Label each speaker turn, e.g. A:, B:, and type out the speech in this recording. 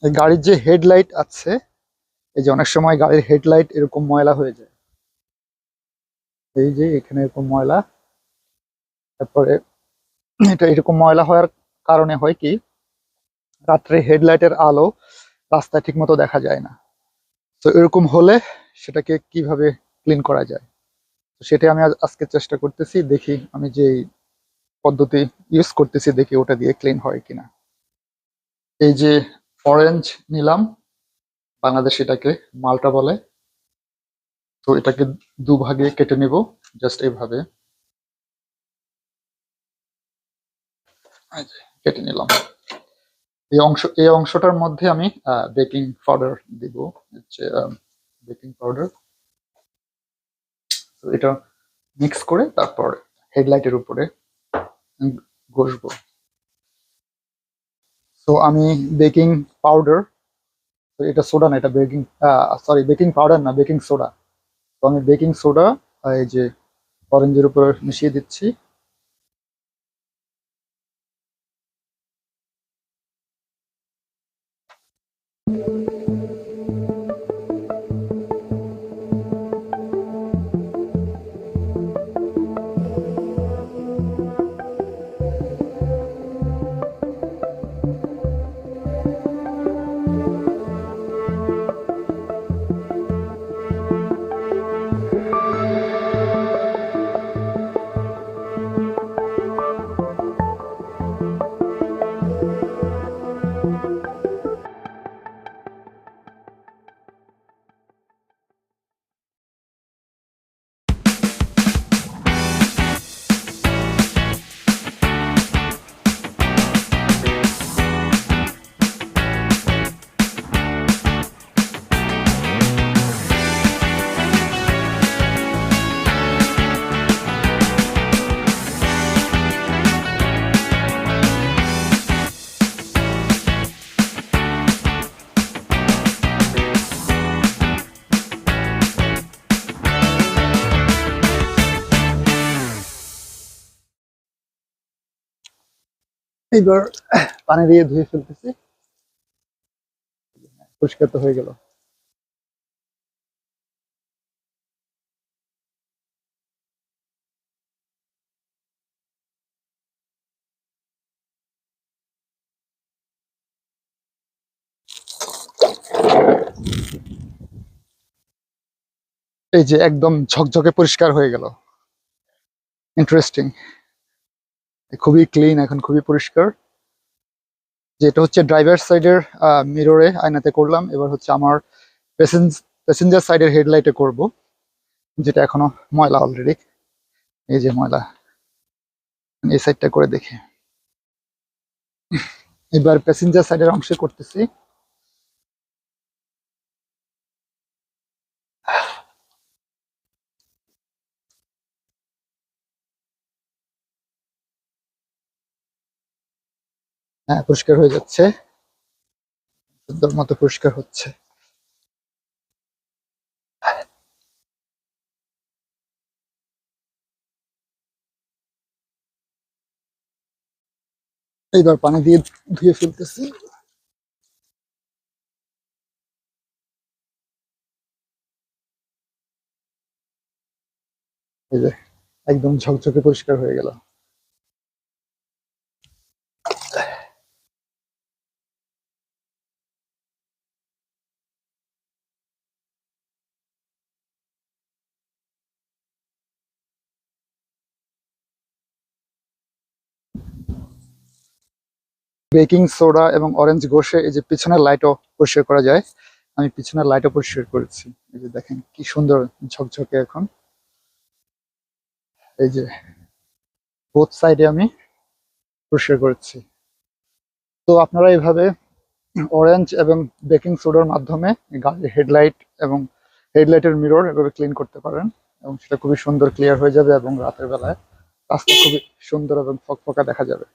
A: এই গাড়ির যে হেডলাইট আছে, এই যে অনেক সময় গাড়ির হেডলাইট এরকম ময়লা হয়ে যায়, এই যে এখানে এরকম ময়লা। তারপরে এটা এরকম ময়লা হওয়ার কারণে হয় কি, রাত্রে হেডলাইটের আলো রাস্তায় ঠিক মতো দেখা যায় না। তো এরকম হলে সেটাকে কিভাবে ক্লিন করা যায়, তো সেটাই আমি আজকে চেষ্টা করতেছি। দেখি আমি যে পদ্ধতি ইউজ করতেছি, দেখি ওটা দিয়ে ক্লিন হয় কিনা। এই যে অরেঞ্জ নিলাম, বাংলাদেশে এটাকে মালটা বলে। তো এটাকে দুভাগে কেটে নিব, জাস্ট এইভাবে। এই যে কেটে নিলাম। এই অংশটার মধ্যে আমি বেকিং পাউডার দিব, হচ্ছে বেকিং পাউডার। তো এটা মিক্স করে তারপর হেডলাইটের উপরে ঘষবো। তো আমি বেকিং পাউডার, তো এটা সোডা না, এটা বেকিং, সরি বেকিং পাউডার না, বেকিং সোডা। তো আমি বেকিং সোডা এই যে অরেঞ্জের উপরে মিশিয়ে দিচ্ছি। এইবার পানি দিয়ে ধুয়ে ফেলতেছি, পরিষ্কার তো হয়ে গেল। এই যে একদম ঝকঝকে পরিষ্কার হয়ে গেল। ইন্টারেস্টিং, খুবই ক্লিন এখন, খুবই পরিষ্কার। যেটা হচ্ছে ড্রাইভার সাইডের মিররে আয়নাতে করলাম, এবার হচ্ছে আমার প্যাসেঞ্জার সাইডের হেডলাইটে করব, যেটা এখনো ময়লা অলরেডি। এই যে ময়লা, এই সাইডটা করে দেখি। এবার প্যাসেঞ্জার সাইডের অংশে করতেছি। হ্যাঁ, পরিষ্কার হয়ে যাচ্ছে, সুন্দর মতো পরিষ্কার হচ্ছে। এইবার পানি দিয়ে ধুয়ে ফেলতেছি। এই যে একদম ঝকঝকে পরিষ্কার হয়ে গেল। বেকিং সোডা এবং অরেঞ্জ ঘষে এই যে পিছনের লাইটও পরিষ্কার করা যায়। আমি পিছনের লাইটও পরিষ্কার করেছি, এই যে দেখেন কি সুন্দর ঝকঝকে এখন। এই যে বোথ সাইডে আমি পরিষ্কার করেছি। তো আপনারা এইভাবে অরেঞ্জ এবং বেকিং সোডার মাধ্যমে গাড়ির হেডলাইট এবং হেডলাইটের মিরর এভাবে ক্লিন করতে পারেন, এবং সেটা খুবই সুন্দর ক্লিয়ার হয়ে যাবে, এবং রাতের বেলায় রাস্তা খুবই সুন্দর এবং ফকফকা দেখা যাবে।